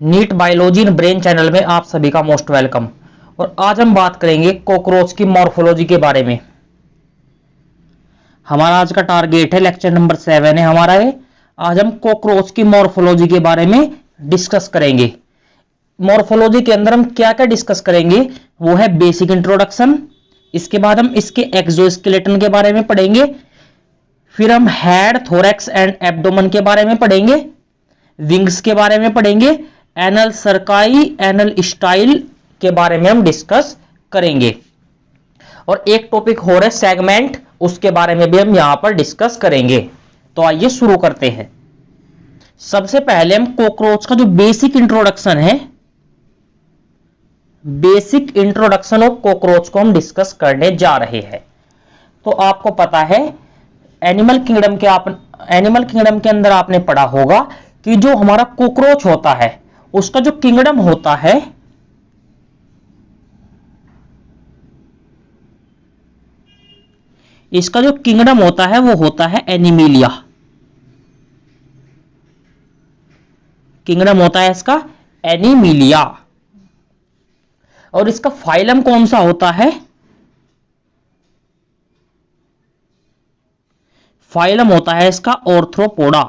NEET biology in brain channel में आप सभी का मोस्ट वेलकम। और आज हम बात करेंगे कॉकरोच की मॉर्फोलॉजी के बारे में। हमारा आज का टारगेट है लेक्चर नंबर 7 है हमारा ये। आज हम कॉकरोच की मॉर्फोलॉजी के बारे में डिस्कस करेंगे। मॉर्फोलॉजी के अंदर हम क्या क्या डिस्कस करेंगे वो है बेसिक इंट्रोडक्शन, इसके बाद हम इसके एक्सोस्केलेटन के बारे में पढ़ेंगे, फिर हम हेड, थोरैक्स एंड एब्डोमेन के बारे में पढ़ेंगे, विंग्स के बारे में पढ़ेंगे, एनल सर्काई, एनल स्टाइल के बारे में हम डिस्कस करेंगे। और एक टॉपिक हो रहा है सेगमेंट, उसके बारे में भी हम यहां पर डिस्कस करेंगे। तो आइए शुरू करते हैं। सबसे पहले हम कॉकरोच का जो बेसिक इंट्रोडक्शन है, बेसिक इंट्रोडक्शन ऑफ कॉकरोच को हम डिस्कस करने जा रहे हैं। तो आपको पता है एनिमल किंगडम के अंदर आपने पढ़ा होगा कि जो हमारा कॉकरोच होता है उसका जो किंगडम होता है इसका जो किंगडम होता है वो होता है एनिमिलिया। किंगडम होता है इसका एनिमिलिया। और इसका फाइलम कौन सा होता है? फाइलम होता है इसका Arthropoda.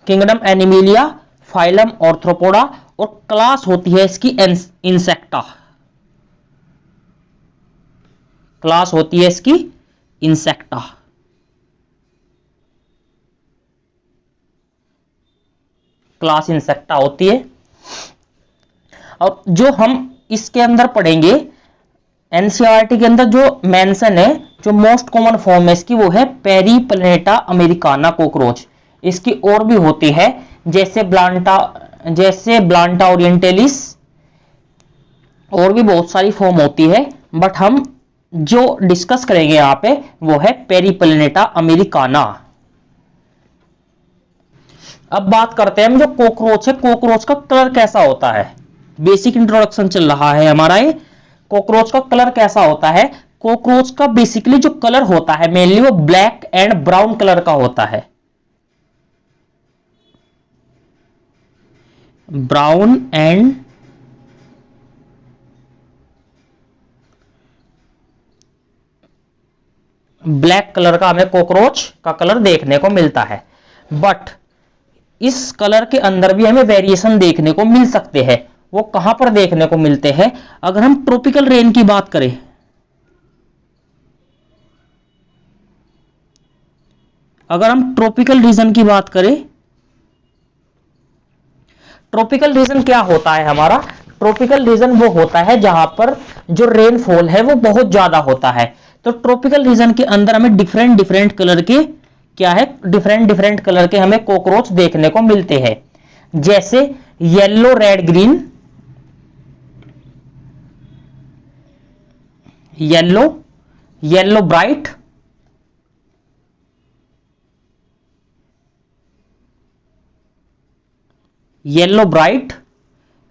Kingdom Animalia, phylum Arthropoda, और क्लास होती है इसकी इंसेक्टा। क्लास होती है इसकी इंसेक्टा। क्लास इंसेक्टा होती है। और जो हम इसके अंदर पढ़ेंगे एनसीईआरटी के अंदर जो मेंशन है, जो मोस्ट कॉमन फॉर्म है इसकी वो है पेरीप्लैनेटा अमेरिकाना कॉकरोच। इसकी और भी होती है जैसे ब्लांटा ओरिएंटलिस, और भी बहुत सारी फॉर्म होती है, बट हम जो डिस्कस करेंगे यहां पे वो है पेरीप्लैनेटा अमेरिकाना। अब बात करते हैं हम जो कॉकरोच है, कॉकरोच का कलर कैसा होता है। बेसिक इंट्रोडक्शन चल रहा है हमारा ये। कॉकरोच का कलर कैसा होता है? कॉकरोच का बेसिकली जो कलर होता है मेनली वो ब्लैक एंड ब्राउन कलर का होता है। ब्राउन एंड ब्लैक कलर का हमें कॉकरोच का कलर देखने को मिलता है। बट इस कलर के अंदर भी हमें वेरिएशन देखने को मिल सकते हैं। वो कहां पर देखने को मिलते हैं? अगर हम ट्रॉपिकल रेन की बात करें, अगर हम ट्रॉपिकल रीजन की बात करें, ट्रॉपिकल रीजन क्या होता है हमारा? ट्रॉपिकल रीजन वो होता है जहां पर जो रेनफॉल है वो बहुत ज्यादा होता है। तो ट्रॉपिकल रीजन के अंदर हमें डिफरेंट डिफरेंट कलर के क्या है, डिफरेंट डिफरेंट कलर के हमें कॉकरोच देखने को मिलते हैं। जैसे yellow, red, green, yellow bright,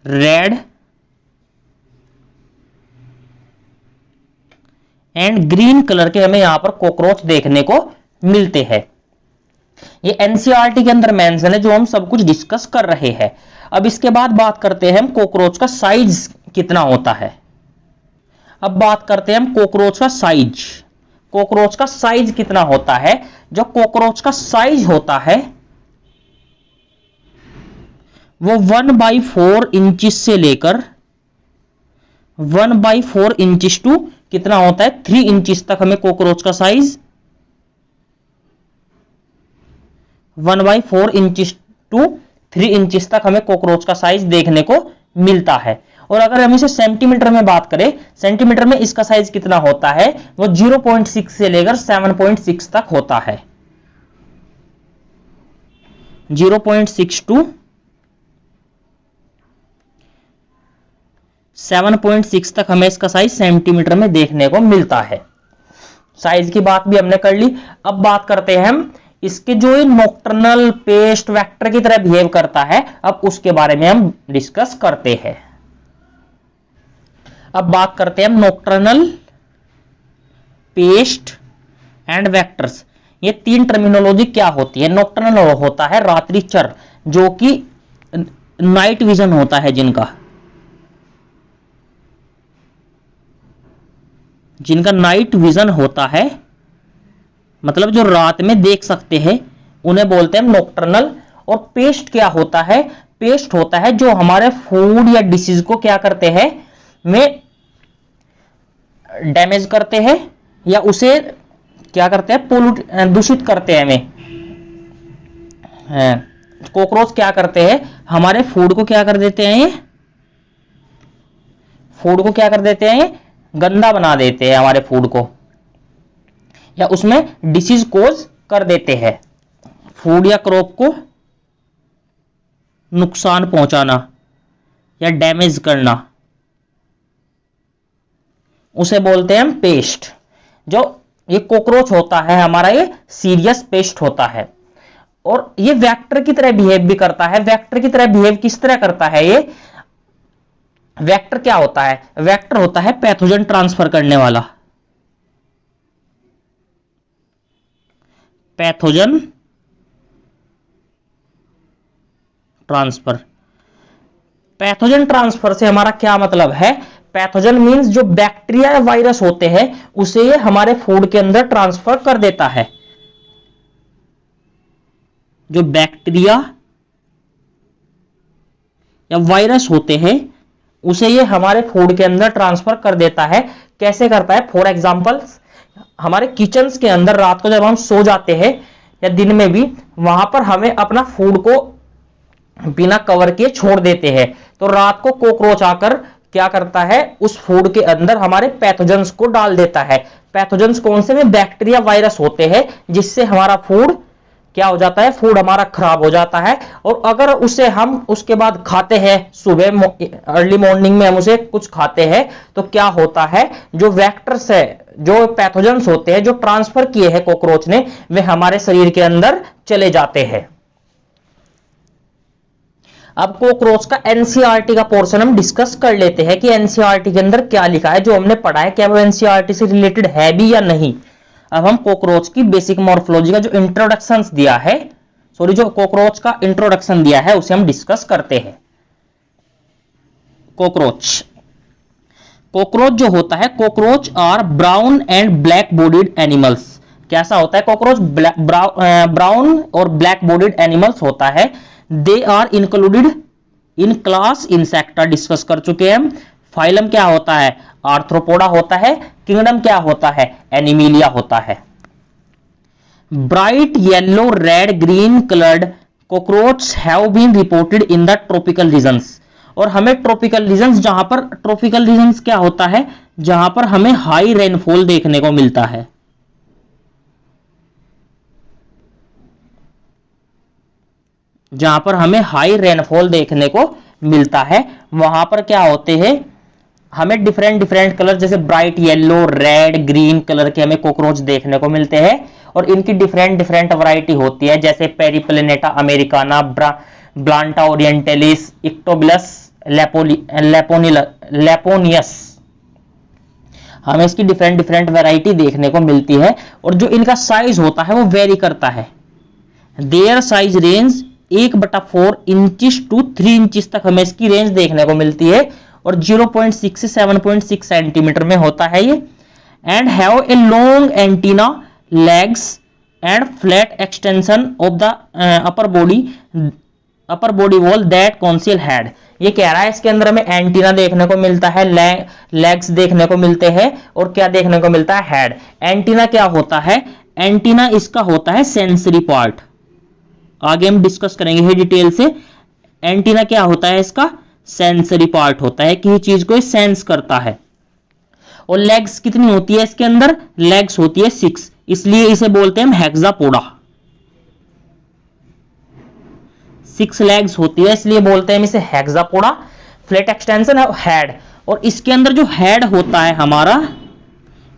red and green colour के हमें यहां पर कॉकरोच देखने को मिलते हैं। ये एनसीईआरटी के अंदर मेंशन है जो हम सब कुछ डिस्कस कर रहे हैं। अब इसके बाद बात करते हैं हम कॉकरोच का साइज कितना होता है। अब बात करते हैं हम कॉकरोच का साइज। कॉकरोच का साइज कितना होता है? जो कॉकरोच का साइज होता है वो 1/4 इंचेस से लेकर 1/4 इंचेस टू कितना होता है 3 इंचेस तक हमें कॉकरोच का साइज 1/4 इंचेस टू 3 इंचेस तक हमें कॉकरोच का साइज देखने को मिलता है। और अगर हम इसे सेंटीमीटर में बात करें, सेंटीमीटर में इसका साइज कितना होता है? वो 0.6 से लेकर 7.6 तक होता है। 0.6 टू 7.6 तक हमें इसका साइज सेंटीमीटर में देखने को मिलता है। साइज की बात भी हमने कर ली। अब बात करते हैं हम इसके जो नॉक्टर्नल पेस्ट वेक्टर की तरह बिहेव करता है, अब उसके बारे में हम डिस्कस करते हैं। अब बात करते हैं हम नॉक्टर्नल पेस्ट एंड वेक्टर्स। ये तीन टर्मिनोलॉजी क्या होती है? नॉक्टर्नल होता है रात्रिचर, जो कि नाइट विजन होता है जिनका नाइट विजन होता है, मतलब जो रात में देख सकते हैं, उन्हें बोलते हैं नॉक्टर्नल। और पेस्ट क्या होता है? पेस्ट होता है जो हमारे फूड या डिसीज को क्या करते हैं, में डैमेज करते हैं या उसे क्या करते हैं, पोल्यूट दूषित करते हैं हमें। कॉकरोच क्या करते हैं, हमारे फूड को क्या कर देते हैं, फूड को क्या कर देते हैं, गंदा बना देते हैं हमारे फूड को, या उसमें डिसीज कोज कर देते हैं। फूड या क्रॉप को नुकसान पहुंचाना या डैमेज करना, उसे बोलते हैं हम पेस्ट। जो ये कॉकरोच होता है हमारा, ये सीरियस पेस्ट होता है और ये वेक्टर की तरह बिहेव भी करता है। वेक्टर की तरह बिहेव किस तरह करता है ये? वेक्टर क्या होता है? वेक्टर होता है पैथोजन ट्रांसफर करने वाला। Pathogen transfer. पैथोजन ट्रांसफर से हमारा क्या मतलब है? पैथोजन मींस जो बैक्टीरिया या वायरस होते हैं उसे ये हमारे फूड के अंदर ट्रांसफर कर देता है। जो बैक्टीरिया या वायरस होते हैं उसे ये हमारे फूड के अंदर ट्रांसफर कर देता है। कैसे करता है? फॉर एग्जांपल, हमारे किचन्स के अंदर रात को जब हम सो जाते हैं या दिन में भी, वहां पर हमें अपना फूड को बिना कवर किए छोड़ देते हैं, तो रात को कॉकरोच आकर क्या करता है, उस फूड के अंदर हमारे पैथोजेंस को डाल देता है। पैथोजेंस कौन से में? बैक्टीरिया वायरस होते हैं, जिससे हमारा फूड क्या हो जाता है, फूड हमारा खराब हो जाता है। और अगर उसे हम उसके बाद खाते हैं, सुबह अर्ली मॉर्निंग में हम उसे कुछ खाते हैं, तो क्या होता है, जो वेक्टर्स है, जो पैथोजेंस होते हैं जो ट्रांसफर किए हैं कॉकरोच ने, वे हमारे शरीर के अंदर चले जाते हैं। अब कॉकरोच का एनसीईआरटी का पोर्शन हम डिस्कस कर लेते हैं कि एनसीईआरटी के अंदर क्या लिखा है। जो हमने पढ़ा है क्या वो एनसीईआरटी से रिलेटेड है भी या नहीं। अब हम कॉकरोच की बेसिक मॉर्फोलॉजी का जो इंट्रोडक्शन दिया है, जो कॉकरोच का इंट्रोडक्शन दिया है उसे हम डिस्कस करते हैं। कॉकरोच कॉकरोच जो होता है, cockroach are brown and black bodied animals. कैसा होता है कॉकरोच? ब्राउन और ब्लैक बॉडीड एनिमल्स होता है। They are included in class Insecta, discuss कर चुके हैं हम। फाइलम क्या होता है? आर्थ्रोपोडा होता है। किंगडम क्या होता है? एनिमिलिया होता है। Bright yellow, red, green coloured cockroach have been reported in the tropical regions. और हमें ट्रॉपिकल रीजन्स, जहां पर ट्रॉपिकल रीजन्स क्या होता है, जहां पर हमें हाई रेनफॉल देखने को मिलता है। जहां पर हमें हाई रेनफॉल देखने को मिलता है, वहां पर क्या होते हैं, हमें डिफरेंट डिफरेंट कलर, जैसे bright yellow, red, green colour के हमें कॉकरोच देखने को मिलते हैं। और इनकी डिफरेंट डिफरेंट वैरायटी होती है, जैसे पेरिप्लेनेटा अमेरिकाना, ब्लांटा ओरिएंटलिस, इक्टोबिलस लेपोनियस, हमें इसकी डिफरेंट डिफरेंट वैरायटी देखने को मिलती है। और जो इनका साइज होता है वो वेरी करता है। Their size range 1/4 inches to 3 inches तक हमें इसकी रेंज देखने को मिलती है। और 0.6 से 7.6 सेंटीमीटर में होता है ये। And have a long antenna, legs and flat extension of the upper body wall that council head. ये कह रहा है इसके अंदर हमें एंटीना देखने को मिलता है, लेग्स देखने को मिलते हैं, और क्या देखने को मिलता है? हेड। एंटीना क्या होता है? एंटीना इसका होता है सेंसरी पार्ट। आगे हम डिस्कस करेंगे ये डिटेल से। एंटीना क्या होता है? इसका सेंसरी पार्ट होता है, कि चीज को सेंस करता है। और लेग्स कितनी होती है इसके अंदर? लेग्स होती है 6, इसलिए इसे बोलते हैं हम हेक्सापोडा। 6 लेग्स होती है, इसलिए बोलते हैं हम इसे हेक्सापोडा। फ्लैट एक्सटेंशन है हेड। और इसके अंदर जो हेड होता है हमारा,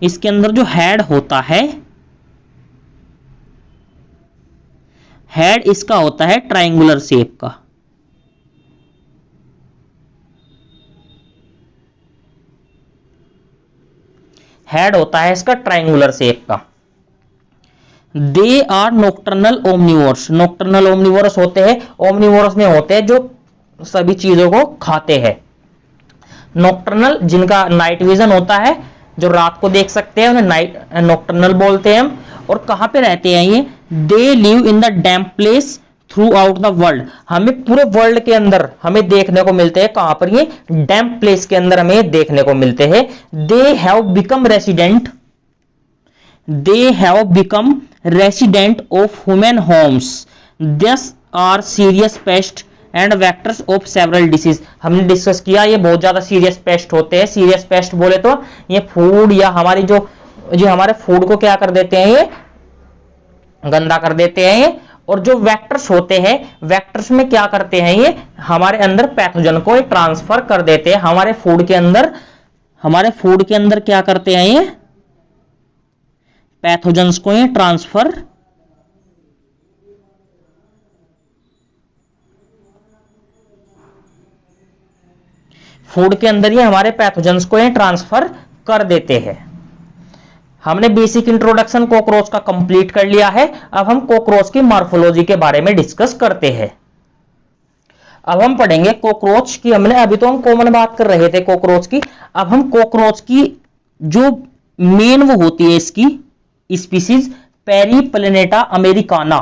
इसके अंदर जो हेड होता है, हेड इसका होता है ट्रायंगुलर शेप का। हेड होता है इसका ट्रायंगुलर शेप का। They are nocturnal omnivorous. Nocturnal omnivorous होते हैं, ओमनिवोरस में होते हैं जो सभी चीजों को खाते हैं। नॉकटर्नल जिनका नाइट विजन होता है, जो रात को देख सकते हैं, उन्हें नाइट नॉकटर्नल बोलते हैं हम। और कहां पे रहते हैं ये? They live in the damp place through out the world. हमें पूरे वर्ल्ड के अंदर हमें देखने को मिलते हैं, कहां पर? ये डैम्प प्लेस के अंदर हमें देखने को मिलते हैं। They have become resident, they have become resident of human homes, this are serious pest and vectors of several disease. हमने डिस्कस किया ये बहुत ज्यादा सीरियस पेस्ट होते हैं। सीरियस पेस्ट बोले तो ये फूड या हमारी जो हमारे फूड को क्या कर देते हैं, ये गंदा कर देते हैं ये। और जो वेक्टर्स होते हैं, वेक्टर्स में क्या करते हैं, ये हमारे अंदर पैथोजन को ट्रांसफर कर देते हैं। हमारे फूड के अंदर क्या करते हैं, ये पैथोजन्स को ये ट्रांसफर फूड के अंदर ये हमारे पैथोजन्स को ये ट्रांसफर कर देते हैं। हमने बेसिक इंट्रोडक्शन कॉकरोच का कंप्लीट कर लिया है। अब हम कॉकरोच की मॉर्फोलॉजी के बारे में डिस्कस करते हैं। अब हम पढ़ेंगे कॉकरोच की। हमने अभी तो हम कॉमन बात कर रहे थे कॉकरोच की। अब हम कॉकरोच की जो मेन वो होती है इसकी स्पीसीज, पेरीप्लेनेटा अमेरिकाना।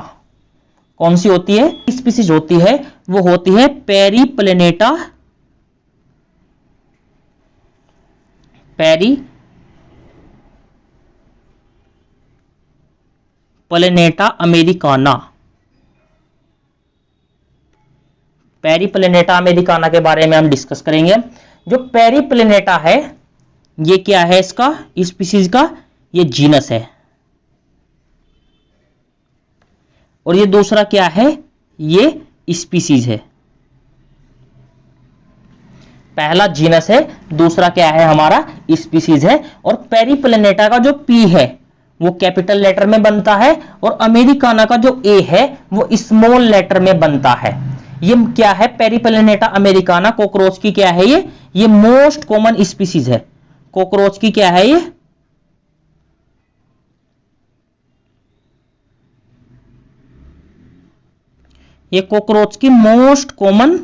कौन सी होती है स्पीसीज होती है? वो होती है पेरीप्लेनेटा अमेरिकाना। पेरीप्लेनेटा अमेरिकाना के बारे में हम डिस्कस करेंगे। जो पेरीप्लेनेटा है ये क्या है? इसका स्पीसीज का ये जीनस है। और ये दूसरा क्या है? ये स्पीसीज है। पहला जीनस है, दूसरा क्या है? हमारा स्पीसीज है। और पेरीप्लेनेटा का जो पी है वो कैपिटल लेटर में बनता है, और अमेरिकाना का जो ए है वो स्मॉल लेटर में बनता है। ये क्या है? पेरीप्लेनेटा अमेरिकाना कॉकरोच की क्या है? ये मोस्ट कॉमन स्पीसीज है। कॉकरोच की क्या है? ये कॉकरोच की मोस्ट कॉमन,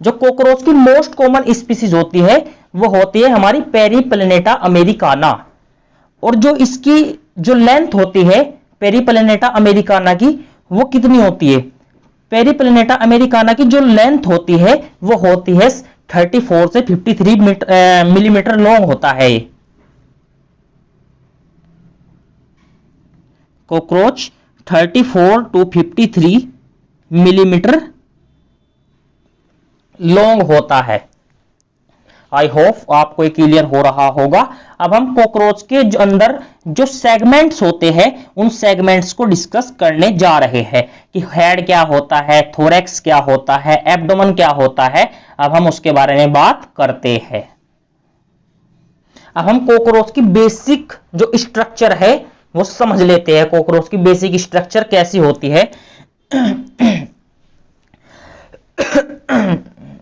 जो कॉकरोच की मोस्ट कॉमन स्पीसीज होती है वो होती है हमारी पेरीप्लेनेटा अमेरिकाना। और जो इसकी जो लेंथ होती है पेरीप्लेनेटा अमेरिकाना की, वो कितनी होती है? पेरीप्लेनेटा अमेरिकाना की जो लेंथ होती है वो होती है 34 से 53 मिलीमीटर लॉन्ग होता है। कॉकरोच 34 टू 53 मिलीमीटर लॉन्ग होता है। आई होप आपको ये क्लियर हो रहा होगा। अब हम कॉकरोच के अंदर जो सेगमेंट्स होते हैं उन सेगमेंट्स को डिस्कस करने जा रहे हैं कि हेड क्या होता है, थोरैक्स क्या होता है, एब्डोमेन क्या होता है। अब हम उसके बारे में बात करते हैं। अब हम कॉकरोच की बेसिक जो स्ट्रक्चर है वो समझ लेते हैं। कॉकरोच की बेसिक स्ट्रक्चर कैसी होती है?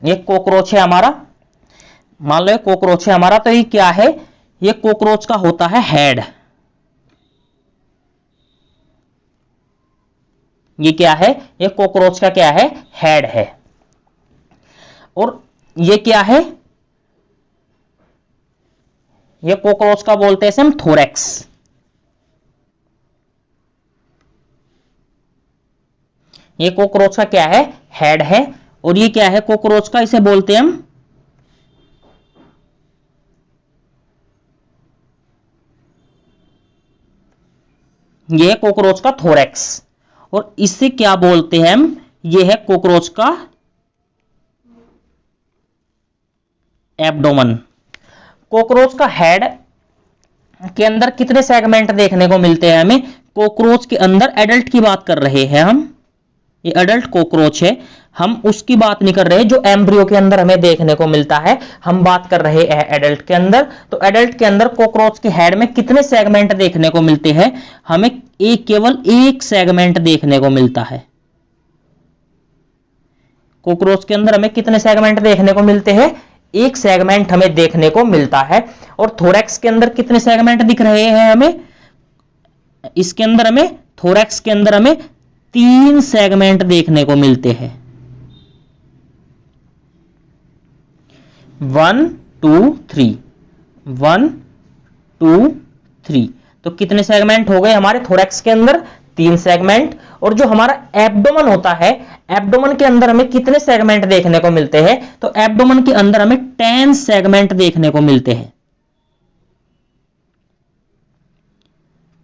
ये कॉकरोच है हमारा, मान लो कॉकरोच है हमारा, तो ये क्या है? ये कॉकरोच का होता है हेड। ये क्या है? ये कॉकरोच का क्या है? हेड है। और ये क्या है? ये कॉकरोच का बोलते हैं हम थोरैक्स। ये कॉकरोच का क्या है? हेड है। और ये क्या है कॉकरोच का? इसे बोलते हैं हम ये है कॉकरोच का थोरैक्स। और इसे क्या बोलते हैं हम? ये है कॉकरोच का एब्डोमेन। कॉकरोच का हेड के अंदर कितने सेगमेंट देखने को मिलते हैं हमें? कॉकरोच के अंदर एडल्ट की बात कर रहे हैं हम, ये एडल्ट कॉकरोच है, हम उसकी बात नहीं कर रहे जो एम्ब्रियो के अंदर हमें देखने को मिलता है। हम बात कर रहे हैं एडल्ट के अंदर। तो एडल्ट के अंदर कॉकरोच के हेड में कितने सेगमेंट देखने को मिलते हैं? हमें केवल एक सेगमेंट देखने को मिलता है। कॉकरोच के अंदर हमें कितने सेगमेंट देखने को मिलते हैं? एक सेगमेंट हमें देखने को मिलता है। और थोरैक्स के अंदर कितने सेगमेंट दिख रहे हैं हमें? इसके अंदर हमें, थोरैक्स के अंदर हमें 3 सेगमेंट देखने को मिलते हैं। 1 2 3, 1 2 3। तो कितने सेगमेंट हो गए हमारे थोरैक्स के अंदर? 3 सेगमेंट। और जो हमारा एब्डोमेन होता है, एब्डोमेन के अंदर हमें कितने सेगमेंट देखने को मिलते हैं? तो एब्डोमेन के अंदर हमें 10 सेगमेंट देखने को मिलते हैं।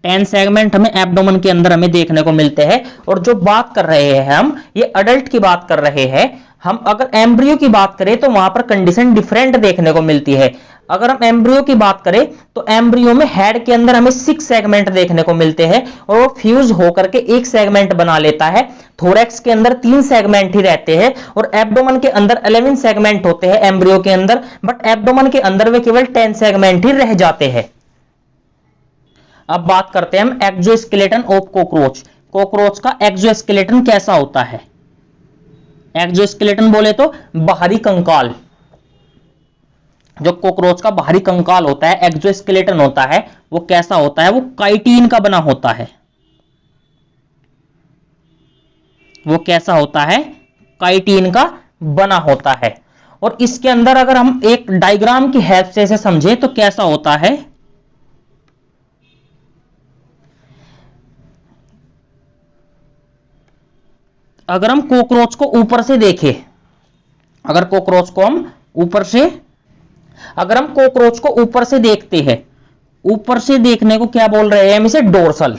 10 सेगमेंट हमें एब्डोमेन के अंदर हमें देखने को मिलते हैं। और जो बात कर रहे हैं हम, ये अडल्ट की बात कर रहे हैं। हम अगर एम्ब्रियो की बात करें तो वहां पर कंडीशन डिफरेंट देखने को मिलती है। अगर हम एम्ब्रियो की बात करें तो एम्ब्रियो में हेड के अंदर हमें 6 सेगमेंट देखने को मिलते हैं और वो फ्यूज होकर के एक सेगमेंट बना लेता है। थोरैक्स के अंदर 3 सेगमेंट ही रहते हैं और एब्डोमेन के अंदर 11 सेगमेंट होते हैं एम्ब्रियो के अंदर, बट एब्डोमेन के अंदर वे केवल 10 सेगमेंट ही रह जाते हैं। अब बात करते हैं हम एक्सोस्केलेटन ऑफ कॉकरोच। कॉकरोच का एक्सोस्केलेटन कैसा होता है? एक्सोस्केलेटन बोले तो बाहरी कंकाल, जो कॉकरोच का बाहरी कंकाल होता है, एक्सोस्केलेटन होता है, वो कैसा होता है? वो काइटिन का बना होता है। वो कैसा होता है? काइटिन का बना होता है। और इसके अंदर अगर हम एक डायग्राम की हेल्प से इसे समझे तो कैसा होता है? अगर हम कॉकरोच को ऊपर से देखें, अगर कॉकरोच को हम ऊपर से, अगर हम कॉकरोच को ऊपर से देखते हैं, ऊपर से देखने को क्या बोल रहे हैं हम? इसे डोर्सल।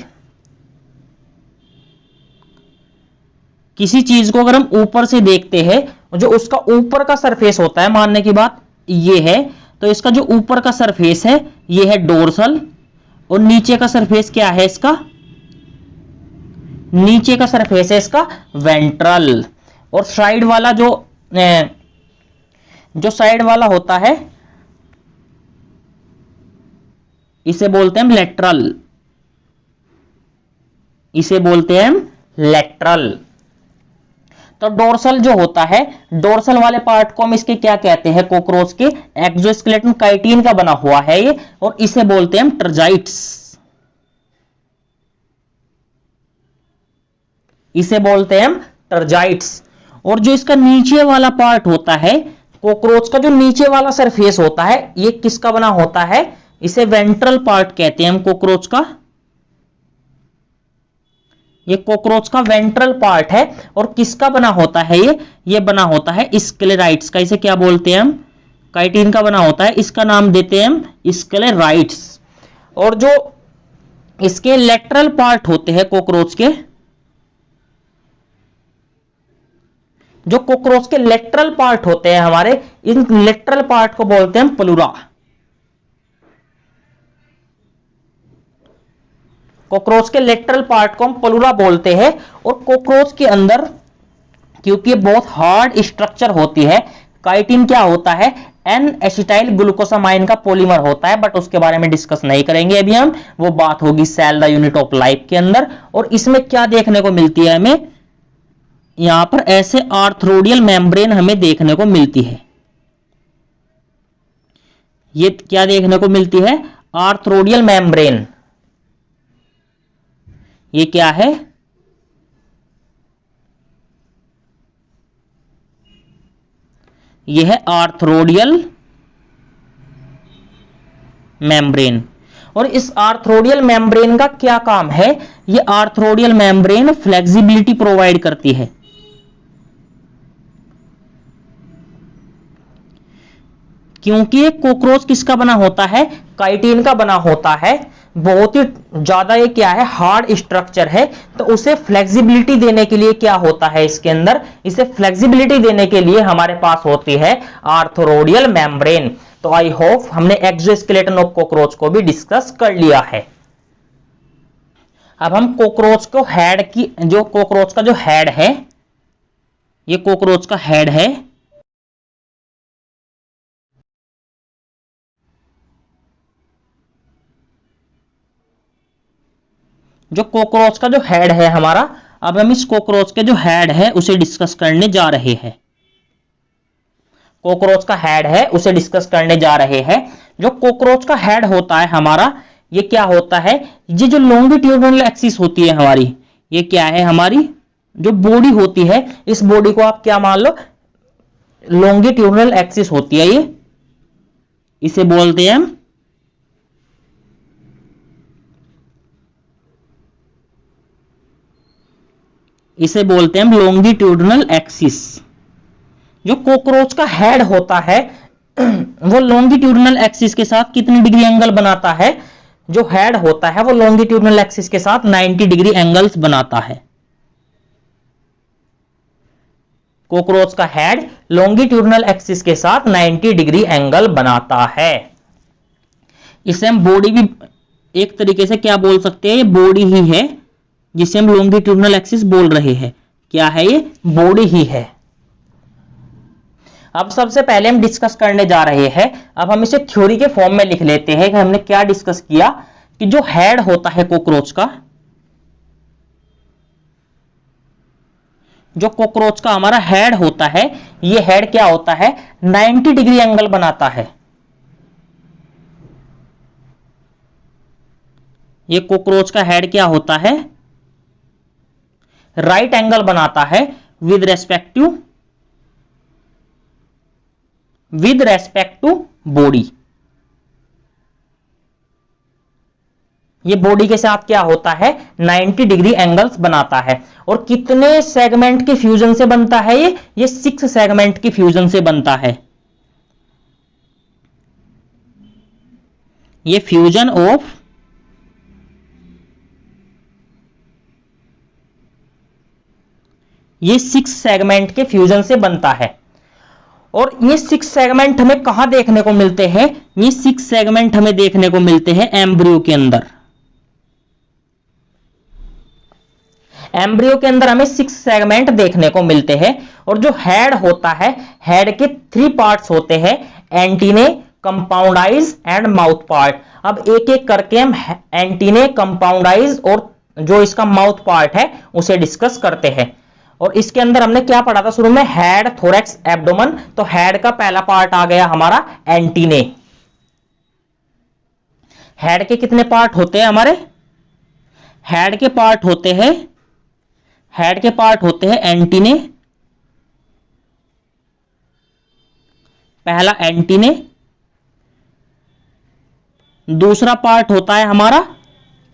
किसी चीज को अगर हम ऊपर से देखते हैं, जो उसका ऊपर का सरफेस होता है, मानने की बात ये है, तो इसका जो ऊपर का सरफेस है ये है डोर्सल और नीचे का सरफेस क्या है इसका? नीचे का सरफेस है इसका वेंट्रल। और साइड वाला जो साइड वाला होता है इसे बोलते हैं हम लेटरल। इसे बोलते हैं हम लेटरल। तो डोर्सल जो होता है, डोर्सल वाले पार्ट को हम इसके क्या कहते हैं? कॉकरोच के एक्सोस्केलेटन काइटिन का बना हुआ है ये, और इसे बोलते हैं हम टर्जाइट्स। इसे बोलते हैं हम टर्जाइट्स। और जो इसका नीचे वाला पार्ट होता है, कॉकरोच का जो नीचे वाला सरफेस होता है, ये किसका बना होता है? इसे वेंट्रल पार्ट कहते हैं हम कॉकरोच का। ये कॉकरोच का वेंट्रल पार्ट है। और किसका बना होता है ये बना होता है स्क्लेराइट्स का। इसे क्या बोलते हैं हम? काइटिन का बना होता है। इसका नाम देते हैं हम स्क्लेराइट्स। और जो इसके लेटरल पार्ट होते हैं कॉकरोच के, जो कॉकरोच के लेटरल पार्ट होते हैं हमारे, इन लेटरल पार्ट को बोलते हैं हम प्लूरा। कॉकरोच के लेटरल पार्ट को हम प्लूरा बोलते हैं। और कॉकरोच के अंदर, क्योंकि ये बहुत हार्ड स्ट्रक्चर होती है, काइटिन क्या होता है? एन एसिटाइल ग्लूकोसामाइन का पॉलीमर होता है, बट उसके बारे में डिस्कस नहीं करेंगे अभी हम। वो बात होगी cell the unit of life के अंदर। और इसमें क्या देखने को मिलती है हमें? यहां पर ऐसे आर्थ्रोडियल मेम्ब्रेन हमें देखने को मिलती है। ये क्या देखने को मिलती है? Arthrodial membrane. ये क्या है? यह है आर्थ्रोडियल मेम्ब्रेन। और इस आर्थ्रोडियल मेम्ब्रेन का क्या काम है? ये आर्थ्रोडियल मेम्ब्रेन फ्लेक्सिबिलिटी प्रोवाइड करती है। क्योंकि ये कॉकरोच किसका बना होता है? काइटिन का बना होता है। बहुत ही ज्यादा ये क्या है? हार्ड स्ट्रक्चर है। तो उसे फ्लेक्सिबिलिटी देने के लिए क्या होता है इसके अंदर? इसे फ्लेक्सिबिलिटी देने के लिए हमारे पास होती है आर्थ्रोडियल मेम्ब्रेन। तो आई होप हमने एक्सोस्केलेटन ऑफ कॉकरोच को भी डिस्कस कर लिया है। अब हम कॉकरोच को हेड की, जो कॉकरोच का जो हेड है, ये कॉकरोच का हेड है। जो कॉकरोच का जो हेड है हमारा, अब हम इस कॉकरोच के जो हेड है उसे डिस्कस करने जा रहे हैं। कॉकरोच का हेड है उसे डिस्कस करने जा रहे हैं। जो कॉकरोच का हेड होता है हमारा, ये क्या होता है, ये जो लॉन्गिट्यूडनल एक्सिस होती है हमारी, ये क्या है, हमारी जो बॉडी होती है, इस बॉडी को आप क्या मान लो, लॉन्गिट्यूडनल एक्सिस होती है ये, इसे बोलते हैं हम लॉन्गिट्यूडनल एक्सिस। जो कॉकरोच का हेड होता है वो लॉन्गिट्यूडनल एक्सिस के साथ कितनी डिग्री एंगल बनाता है, जो हेड होता है वो लॉन्गिट्यूडनल एक्सिस के साथ 90 डिग्री एंगल्स बनाता है। कॉकरोच का हेड लॉन्गिट्यूडनल एक्सिस के साथ 90 डिग्री एंगल बनाता है। इसे हम बॉडी भी एक तरीके से क्या बोल सकते हैं, ये बॉडी ही है जिसे हम लॉन्गिट्यूडनल एक्सिस बोल रहे हैं। क्या है ये, बॉडी ही है। अब सबसे पहले हम डिस्कस करने जा रहे हैं, अब हम इसे थ्योरी के फॉर्म में लिख लेते हैं कि हमने क्या डिस्कस किया, कि जो हेड होता है कॉकरोच का, जो कॉकरोच का हमारा हेड होता है, ये हेड क्या होता है, 90 डिग्री एंगल बनाता है। ये कॉकरोच का हेड क्या होता है, राइट एंगल बनाता है विद रेस्पेक्ट टू बॉडी। ये बॉडी के साथ क्या होता है, 90 डिग्री एंगल्स बनाता है। और कितने सेगमेंट के फ्यूजन से बनता है ये 6 सेगमेंट के फ्यूजन से बनता है। ये फ्यूजन ऑफ ये 6 सेगमेंट के फ्यूजन से बनता है। और ये 6 सेगमेंट हमें कहां देखने को मिलते हैं, ये 6 सेगमेंट हमें देखने को मिलते हैं एम्ब्रियो के अंदर। एम्ब्रियो के अंदर हमें 6 सेगमेंट देखने को मिलते हैं। और जो हेड होता है, हेड के 3 पार्ट्स होते हैं, antennae, compound eyes and mouth part. अब एक एक करके हम एंटीने, कंपाउंड आइज और जो इसका माउथ पार्ट है उसे डिस्कस करते हैं। और इसके अंदर हमने क्या पढ़ा था शुरू में, हेड, थोरैक्स, एब्डोमेन। तो हेड का पहला पार्ट आ गया हमारा एंटीने। हेड के कितने पार्ट होते हैं हमारे, हेड के पार्ट होते हैं एंटीने, पहला एंटीने। दूसरा पार्ट होता है हमारा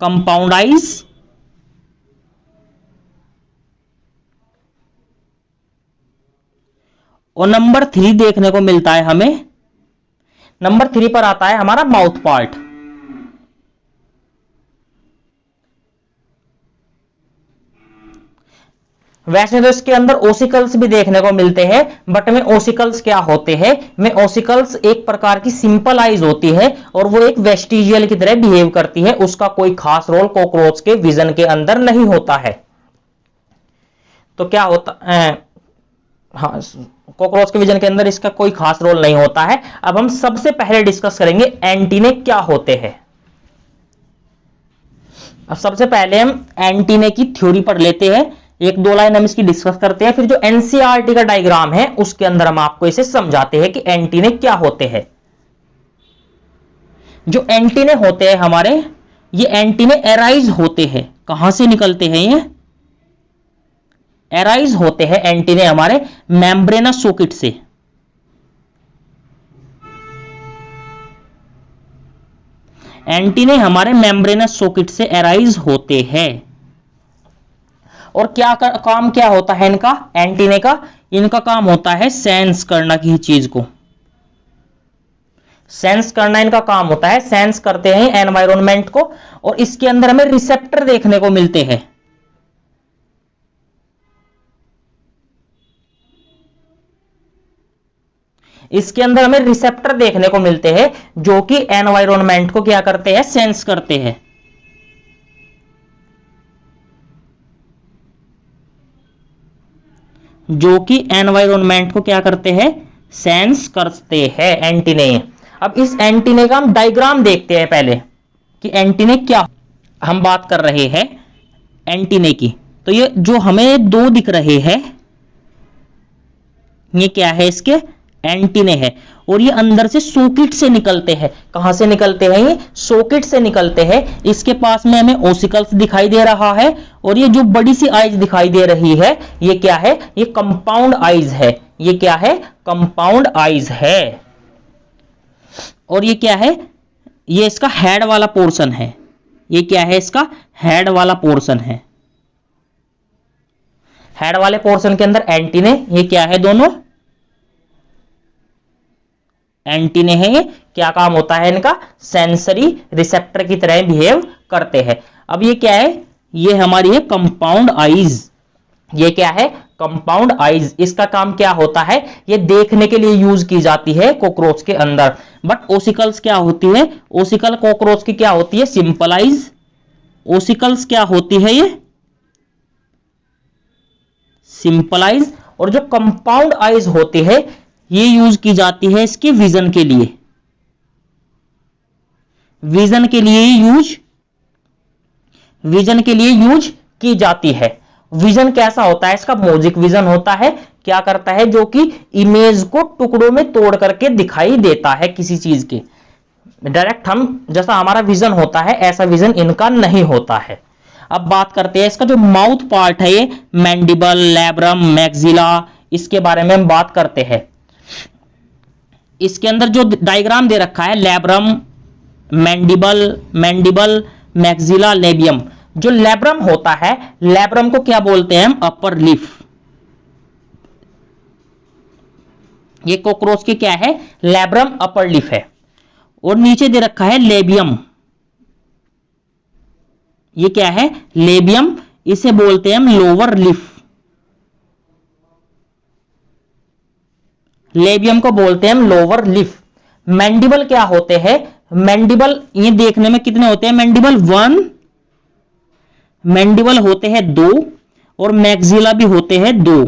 कंपाउंड आइज, और नंबर 3 देखने को मिलता है हमें, नंबर 3 पर आता है हमारा माउथ पार्ट। वैसे तो इसके अंदर ओसिकल्स भी देखने को मिलते हैं, बट में ओसिकल्स क्या होते हैं, में ओसिकल्स एक प्रकार की सिंपल आइज होती है और वो एक वेस्टिजियल की तरह बिहेव करती है। उसका कोई खास रोल कॉकरोच के विजन के अंदर नहीं होता है। तो क्या होता है, हाँ, कॉकरोच के विजन के अंदर इसका कोई खास रोल नहीं होता है। अब हम सबसे पहले डिस्कस करेंगे एंटीने क्या होते हैं। अब सबसे पहले हम एंटीने की थ्योरी पढ़ लेते हैं, 1-2 लाइन हम इसकी डिस्कस करते हैं, फिर जो एनसीईआरटी का डायग्राम है उसके अंदर हम आपको इसे समझाते हैं कि एंटीने क्या होते हैं। जो एंटीने होते हैं हमारे, ये एंटीने एराइज होते हैं। कहां से निकलते हैं ये, एराइज होते हैं एंटीने हमारे मेम्ब्रेनस सॉकेट से। एंटीने हमारे मेम्ब्रेनस सॉकेट से एराइज होते हैं। और क्या काम क्या होता है इनका, एंटीने का, इनका काम होता है सेंस करना किसी चीज को। सेंस करना इनका काम होता है, सेंस करते हैं एनवायरनमेंट को। और इसके अंदर हमें रिसेप्टर देखने को मिलते हैं। इसके अंदर हमें रिसेप्टर देखने को मिलते हैं जो कि एनवायरनमेंट को क्या करते हैं, सेंस करते हैं। जो कि एनवायरनमेंट को क्या करते हैं, सेंस करते हैं एंटीने। अब इस एंटीने का हम डायग्राम देखते हैं पहले कि एंटीने क्या, हम बात कर रहे हैं एंटीने की। तो ये जो हमें 2 दिख रहे हैं, ये क्या है, इसके एंटीने है, और ये अंदर से सॉकेट से निकलते हैं। कहां से निकलते हैं? ये सॉकेट से निकलते हैं। इसके पास में हमें ओसिकल्स दिखाई दे रहा है, और ये जो बड़ी सी आइज दिखाई दे रही है ये क्या है? ये कंपाउंड आइज है। ये क्या है? कंपाउंड आइज है। और ये क्या है? ये इसका हेड वाला पोर्शन है। ये क्या है? इसका हेड वाला पोर्शन है। हेड वाले पोर्शन के अंदर एंटीने, ये क्या है? दोनों एंटीने हैं। ये क्या काम होता है इनका? सेंसरी रिसेप्टर की तरह बिहेव करते हैं। अब ये क्या है? ये हमारी है कंपाउंड आइज। ये क्या है? Compound eyes. इसका काम क्या होता है? ये देखने के लिए यूज की जाती है कॉकरोच के अंदर। बट ओसिकल्स क्या होती है? ओसिकल कॉकरोच की क्या होती है? Simple eyes. ओसिकल्स क्या होती है? ये सिंपल आइज। और जो कंपाउंड आइज होती है ये यूज की जाती है इसके विजन के लिए। विजन के लिए यूज की जाती है। विजन कैसा होता है इसका? मॉजिक विजन होता है। क्या करता है? जो कि इमेज को टुकड़ों में तोड़ करके दिखाई देता है किसी चीज के। डायरेक्ट हम जैसा हमारा विजन होता है ऐसा विजन इनका नहीं होता है। अब बात करते हैं इसका जो माउथ पार्ट है, ये मैंडिबल, लैब्रम, मैक्सिला, इसके बारे में हम बात करते हैं। इसके अंदर जो डायग्राम दे रखा है, लैब्रम, मैंडिबल, मैक्सिला, लेबियम। जो लैब्रम होता है, लैब्रम को क्या बोलते हैं हम? अपर लिफ। ये कॉकरोच के क्या है? लैब्रम अपर लिफ है। और नीचे दे रखा है लेबियम। ये क्या है? लेबियम। इसे बोलते हैं हम लोअर लिफ। लेबियम को बोलते हैं हम लोअर लिफ। मैंडिबल क्या होते हैं? मैंडिबल ये देखने में कितने होते हैं? मैंडिबल 1, मैंडिबल होते हैं 2, और मैक्सिला भी होते हैं 2।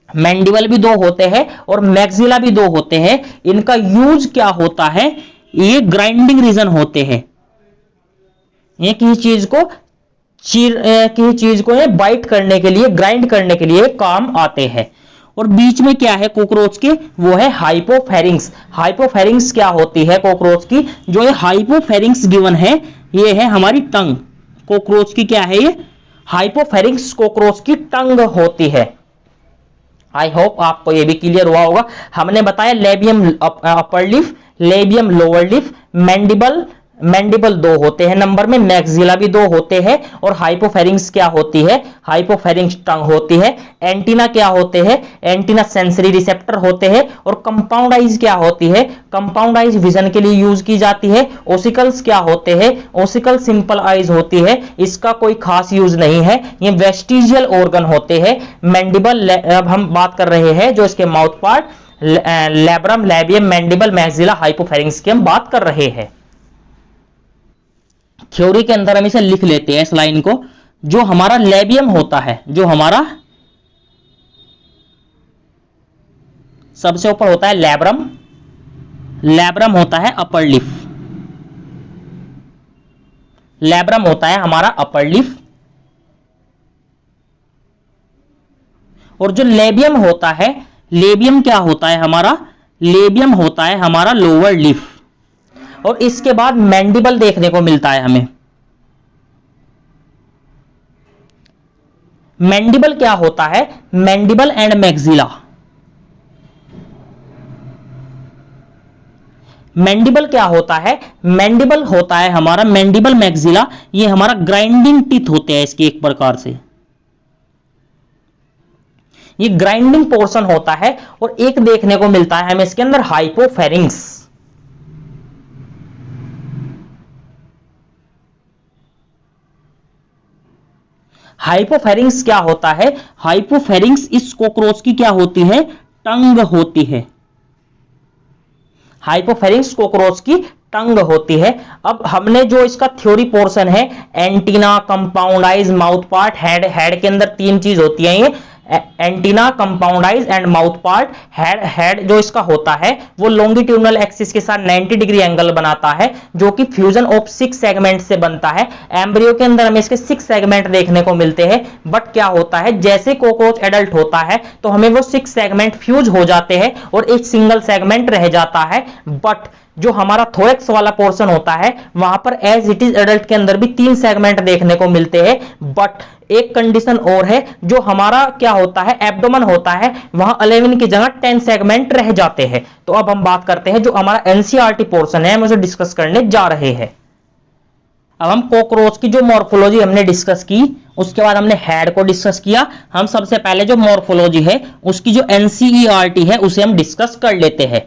मैंडिबल भी 2 होते हैं और मैक्सिला भी 2 होते हैं। इनका यूज क्या होता है? ये ग्राइंडिंग रीजन होते हैं। ये किसी चीज को बाइट करने के लिए, ग्राइंड करने के लिए काम आते हैं। और बीच में क्या है कॉकरोच के? वो है हाइपोफेरिंक्स। हाइपोफेरिंक्स क्या होती है कॉकरोच की? जो ये हाइपोफेरिंक्स गिवन है, ये है हमारी टंग। कॉकरोच की क्या है? ये हाइपोफेरिंक्स कॉकरोच की टंग होती है। आई होप आपको ये भी क्लियर हुआ होगा। हमने बताया लेबियम अपर लिफ, लेबियम लोअर लिफ, मैंडिबल 2 होते हैं नंबर में, मैक्सिला भी 2 होते हैं, और हाइपोफेरिंक्स क्या होती है? हाइपोफेरिंक्स टंग होती है। एंटीना क्या होते हैं? एंटीना सेंसरी रिसेप्टर होते हैं। और कंपाउंड आइज क्या होती है? कंपाउंड आइज विजन के लिए यूज की जाती है। ओसिकल्स क्या होते हैं? ओसिकल सिंपल आइज होती है। इसका कोई खास यूज नहीं है, ये वेस्टिजियल ऑर्गन होते हैं। मैंडिबल, अब हम बात कर रहे हैं जो इसके mouth part, labrum, labium, mandible, maxilla, हाइपोफेरिंक्स की हम बात कर रहे हैं। थ्योरी के अंदर हम इसे लिख लेते हैं इस लाइन को। जो हमारा लेबियम होता है, जो हमारा सबसे ऊपर होता है लैब्रम, लैब्रम होता है अपर लिफ, लैब्रम होता है हमारा अपर लिफ। और जो लेबियम होता है, लेबियम क्या होता है हमारा? लेबियम होता है हमारा लोअर लिफ। और इसके बाद मैंडिबल देखने को मिलता है हमें। मैंडिबल क्या होता है? Mandible and maxilla. मैंडिबल क्या होता है? मैंडिबल होता है हमारा, मैंडिबल, मैक्सिला, ये हमारा ग्राइंडिंग टीथ होते हैं इसके एक प्रकार से। ये ग्राइंडिंग पोर्शन होता है। और एक देखने को मिलता है हमें इसके अंदर हाइपोफेरिंक्स। हाइपोफेरिंक्स क्या होता है? हाइपोफेरिंक्स इस कॉकरोच की क्या होती है? टंग होती है। हाइपोफेरिंक्स कॉकरोच की टंग होती है। अब हमने जो इसका थ्योरी पोर्शन है, antenna, compound eyes, mouth part, head. Head के अंदर 3 चीज होती है, ये antenna, compound eyes and mouth part. Head जो इसका होता है वो लॉन्गिट्यूडनल एक्सिस के साथ 90 डिग्री एंगल बनाता है, जो कि फ्यूजन ऑफ 6 सेगमेंट से बनता है। एम्ब्रियो के अंदर हमें इसके 6 सेगमेंट देखने को मिलते हैं, बट क्या होता है जैसे कॉकरोच एडल्ट होता है तो हमें वो 6 सेगमेंट फ्यूज हो जाते हैं और एक सिंगल सेगमेंट रह जाता है। बट जो हमारा थोरेक्स वाला पोर्शन होता है वहां पर एज इट इज एडल्ट के अंदर भी 3 सेगमेंट देखने को मिलते हैं। बट एक कंडीशन और है, जो हमारा क्या होता है एब्डोमेन होता है वहां 11 की जगह 10 सेगमेंट रह जाते हैं। तो अब हम बात करते हैं जो हमारा एनसीईआरटी पोर्शन है, हम उसे डिस्कस करने जा रहे हैं। अब हम कॉकरोच की जो मॉर्फोलॉजी हमने डिस्कस की, उसके बाद हमने हेड को डिस्कस किया। हम सबसे पहले जो मॉर्फोलॉजी है उसकी जो एनसीईआरटी है उसे हम डिस्कस कर लेते हैं।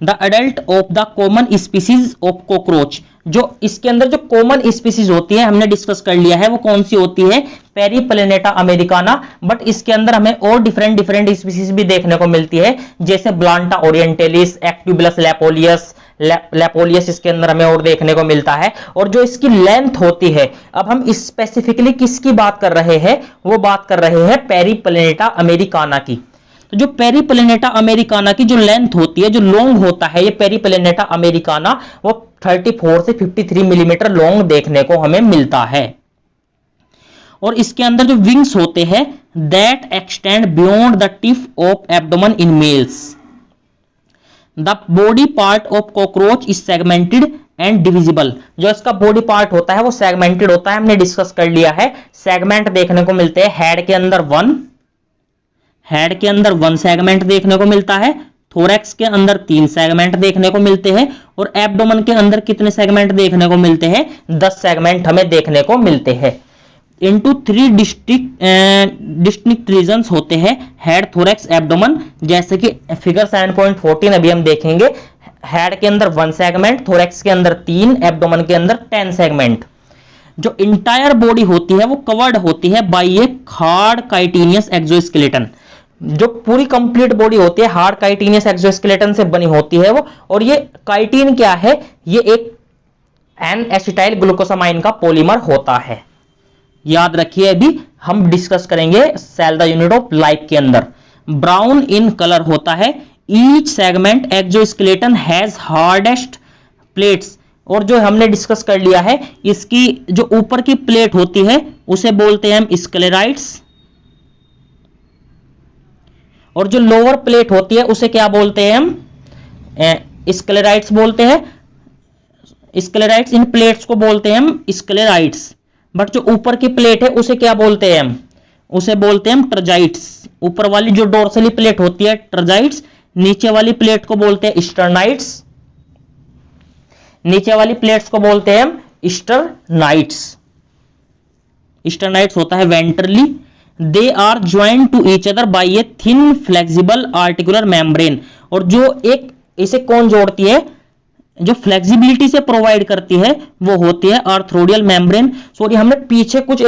The adult of the common species of cockroach, जो इसके अंदर जो कॉमन स्पीसीज होती है हमने डिस्कस कर लिया है वो कौन सी होती है, पेरीप्लेनेटा अमेरिकाना। बट इसके अंदर हमें और डिफरेंट स्पीसीज भी देखने को मिलती है, जैसे ब्लांटा ओरिएंटलिस, एक्ट्यूबुलस लेपोलियस इसके अंदर हमें और देखने को मिलता है। और जो इसकी लेंथ होती है, अब हम स्पेसिफिकली किसकी बात कर रहे हैं, वो बात कर रहे हैं पेरीप्लेनेटा अमेरिकाना की। तो जो पेरीप्लेनेटा अमेरिकाना की जो लेंथ होती है, जो लॉन्ग होता है ये पेरीप्लेनेटा अमेरिकाना, वो 34 से 53 मिलीमीटर लॉन्ग देखने को हमें मिलता है। और इसके अंदर जो विंग्स होते हैं that extend beyond the tip of abdomen in males. The body part of cockroach is segmented and divisible. जो इसका बॉडी पार्ट होता है वो सेगमेंटेड होता है, हमने डिस्कस कर लिया है। सेगमेंट देखने को मिलते हैं हेड के अंदर 1 सेगमेंट देखने को मिलता है, थोरैक्स के अंदर 3 सेगमेंट देखने को मिलते हैं, और एब्डोमेन के अंदर कितने सेगमेंट देखने को मिलते हैं, 10 सेगमेंट हमें देखने को मिलते हैं। इनटू 3 डिस्टिंक्ट रीजन्स होते हैं, हेड, थोरैक्स, एब्डोमेन, जैसे कि फिगर 7.14 अभी हम देखेंगे। हेड के अंदर 1 सेगमेंट, थोरैक्स के अंदर 3, एब्डोमेन के अंदर 10 सेगमेंट। जो इंटायर बॉडी होती है वो कवर्ड होती है by a hard chitinous exoskeleton. जो पूरी कंप्लीट बॉडी होती है हार्ड काइटिनियस एक्सोस्केलेटन से बनी होती है वो। और ये काइटिन क्या है, ये एक एन एसिटाइल ग्लूकोसामाइन का पॉलीमर होता है। याद रखिए, अभी हम डिस्कस करेंगे cell the unit of life के अंदर। ब्राउन इन कलर होता है, each segment exoskeleton has hardest plates. और जो हमने डिस्कस कर लिया है, इसकी जो ऊपर की प्लेट होती है उसे बोलते हैं हम स्क्लेराइड्स, और जो लोअर प्लेट होती है उसे क्या बोलते हैं हम, स्क्लेराइड्स बोलते हैं। स्क्लेराइड्स, इन प्लेट्स को बोलते हैं हम स्क्लेराइड्स। बट जो ऊपर की प्लेट है उसे क्या बोलते हैं हम, उसे बोलते हैं हम ट्रजाइट्स। ऊपर वाली जो डोर्सली प्लेट होती है ट्रजाइट्स, नीचे वाली प्लेट को बोलते हैं स्टर्नाइट्स। नीचे वाली प्लेट्स को बोलते हैं हम स्टर्नाइट्स। स्टर्नाइट्स होता है ventrally. They are joint to each other by a thin flexible articular membrane. और जो एक इसे कौन जोड़ती है, जो फ्लेक्सिबिलिटी से प्रोवाइड करती है वो होती है आर्थ्रोडियल मेम्ब्रेन। सॉरी, हमने पीछे कुछ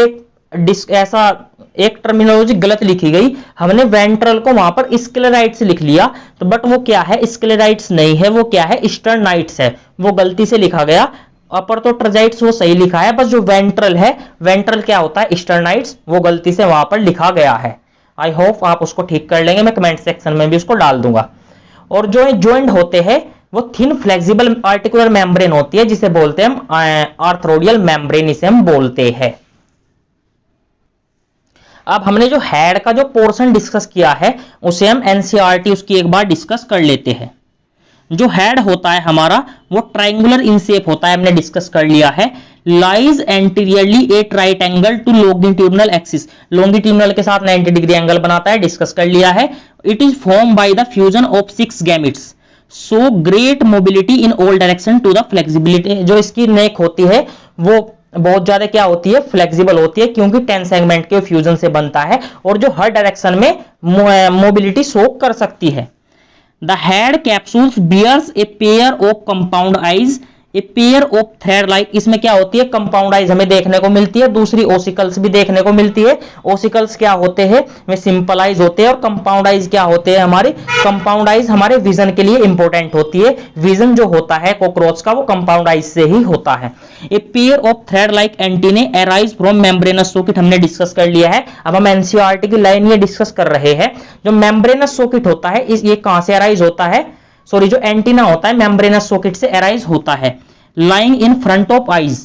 ऐसा एक टर्मिनोलॉजी गलत लिखी गई, हमने वेंट्रल को वहां पर स्क्लेराइट्स लिख लिया, तो बट वो क्या है, स्क्लेराइट्स नहीं है, वो क्या है, स्टर्नाइट्स है, वो गलती से लिखा गया। अपर तो ट्रजाइट्स वो सही लिखा है, बस जो वेंट्रल है, वेंट्रल क्या होता है, स्टर्नाइट्स, वो गलती से वहां पर लिखा गया है। आई होप आप उसको ठीक कर लेंगे, मैं कमेंट सेक्शन में भी उसको डाल दूंगा। और जो जॉइंट होते हैं वो थिन फ्लेक्सिबल आर्टिकुलर मेम्ब्रेन होती है, जिसे बोलते हैं हम आर्थ्रोडियल मेम्ब्रेन, इसे हम बोलते हैं। अब हमने जो हेड का जो पोर्शन डिस्कस किया है उसे हम एनसीईआरटी उसकी एक बार डिस्कस कर लेते हैं। जो हेड होता है हमारा वो ट्राइंगुलर इन शेप होता है, हमने डिस्कस कर लिया है। Lies anteriorly at right angle to longitudinal axis, longitudinal के साथ 90 डिग्री एंगल बनाता है, डिस्कस कर लिया है। It is form by the fusion of 6 gametes, so great mobility in all direction to the flexibility. जो इसकी नेक होती है वो बहुत ज्यादा क्या होती है, फ्लेक्सिबल होती है, क्योंकि 10 सेगमेंट के फ्यूजन से बनता है, और जो हर डायरेक्शन में मोबिलिटी शो कर सकती है। The head capsules bears a pair of compound eyes a pair of thread like, इसमें क्या होती है, कंपाउंड आइज हमें देखने को मिलती है, दूसरी ओसिकल्स भी देखने को मिलती है। ओसिकल्स क्या होते हैं, वे सिंपल आइज होते हैं, और कंपाउंड आइज क्या होते हैं हमारे, कंपाउंड आइज हमारे विजन के लिए इंपॉर्टेंट होती है। विजन जो होता है कॉकरोच का वो कंपाउंड आइज से ही होता है। A pair of thread like antennae arise from membranes socket, हमने डिस्कस कर लिया है। अब हम एनसीईआरटी की लाइन ये डिस्कस कर रहे हैं। जो मेम्ब्रेनस सॉकेट होता है ये कहां से अराइज होता है, सॉरी जो एंटीना होता है मेम्ब्रेनस सॉकेट से अराइज होता है। Lying in front of eyes,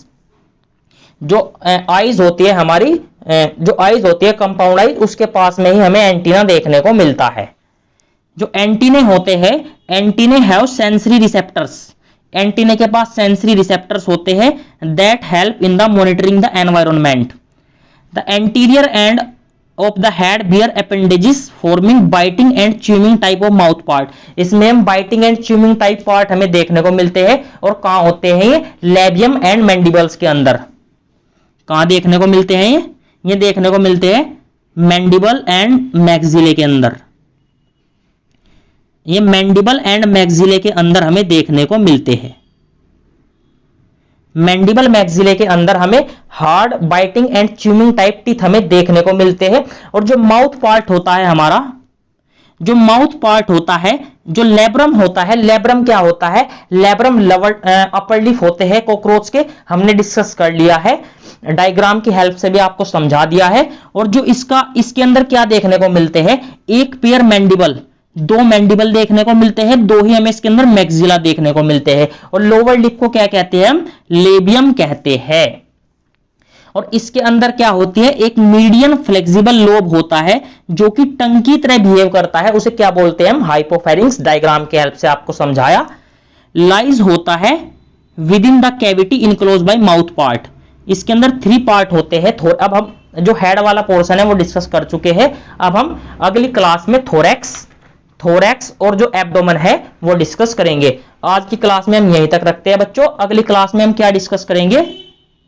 जो आइज होती है हमारी, जो आइज होती है कंपाउंड आइज, उसके पास में ही हमें एंटीना देखने को मिलता है। जो एंटीने होते हैं, antennae have sensory receptors, antennae के पास सेंसरी रिसेप्टर्स होते हैं that help in the monitoring the environment. The anterior end of the head bear appendages forming biting and chewing type of mouth part, इसमें हम biting and chewing type part हमें देखने को मिलते हैं। और कहां होते हैं ये, लेबियम एंड मैंडिबल्स के अंदर। कहां देखने को मिलते हैं ये देखने को मिलते हैं मैंडिबल एंड मैक्सिले के अंदर। ये मैंडिबल एंड मैक्सिले के अंदर हमें देखने को मिलते हैं। मैंडिबल मैक्सिले के अंदर हमें hard biting and chewing type teeth हमें देखने को मिलते हैं। और जो माउथ पार्ट होता है हमारा, जो माउथ पार्ट होता है, जो लेब्रम होता है, लेब्रम क्या होता है, लेब्रम लवर अपर लिप होते हैं कॉकरोच के, हमने डिस्कस कर लिया है, डायग्राम की हेल्प से भी आपको समझा दिया है। और जो इसके अंदर क्या देखने को मिलते हैं, एक पेयर मैंडिबल, दो मैंडिबल देखने को मिलते हैं, दो ही हमें इसके अंदर मैक्सिला देखने को मिलते हैं। और लोअर लिप को क्या कहते हैं हम, लेबियम कहते हैं। और इसके अंदर क्या होती है, एक मीडियन फ्लेक्सिबल लोब होता है जो कि टंग की तरह बिहेव करता है, उसे क्या बोलते हैं हम, हाइपोफेरिंक्स, डायग्राम की हेल्प से आपको समझाया। लाइज होता है with in the cavity enclose by mouth part, इसके अंदर 3 पार्ट होते हैं। अब हम जो हेड वाला पोर्शन है वो डिस्कस कर चुके हैं। अब हम अगली क्लास में थोरैक्स और जो एब्डोमेन है वो डिस्कस करेंगे। आज की क्लास में हम यहीं तक रखते हैं बच्चों। अगली क्लास में हम क्या डिस्कस करेंगे,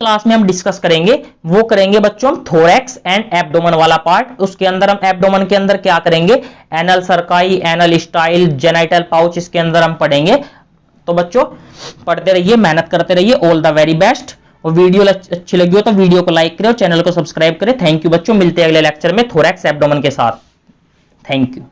क्लास में हम डिस्कस करेंगे, वो करेंगे बच्चों हम थोरैक्स एंड एब्डोमेन वाला पार्ट। उसके अंदर हम एब्डोमेन के अंदर क्या करेंगे, anal cerci, anal style, genital pouch, इसके अंदर हम पढ़ेंगे। तो बच्चों पढ़ते रहिए, मेहनत करते रहिए। All the very best. और वीडियो अच्छी लगी हो तो वीडियो को लाइक करें और चैनल को सब्सक्राइब करें। थैंक यू बच्चों, मिलते हैं अगले लेक्चर में थोरैक्स एब्डोमेन के साथ। Thank you.